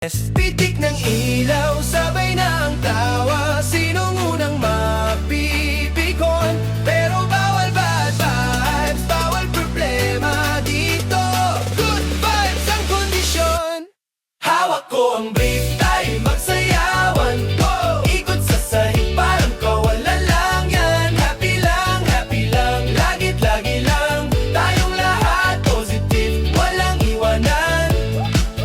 Pitik ng ilaw, sabay na ang tawa. Sinong unang mapipikon? Pero bawal bad vibes, bawal problema dito. Good vibes ang kondisyon. Hawak ko ang brief, tayo magsayawan. Go! Ikot sa sahig, parang kawalan lang yan. Happy lang, lagit lagi lang. Tayong lahat positive, walang iwanan.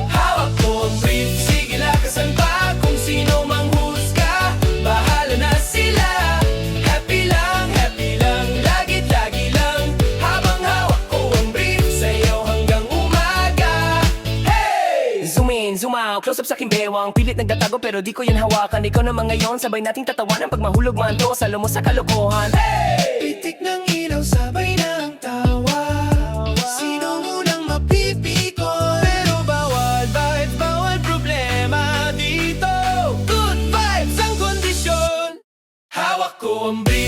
Hawak ko ang brief, sige lakasan ba kung sino mang husga. Bahala na sila. Happy lang, lagit lagi lang. Habang hawak ko ang brief, sayaw hanggang umaga. Hey! Zoom in, zoom out, close up sa aking bewang. Pilit nagtatago pero di ko yan hawakan. Ikaw naman ngayon, sabay nating tatawanan. Pag mahulog man to, salo mo sa kalokohan. Hey! Pitik ng ilaw, sabay na ang tawa. Sino munang mapipikon? Pero bawal vibes, bawal problema dito. Good vibes ang kondisyon. Hawak ko ang brief,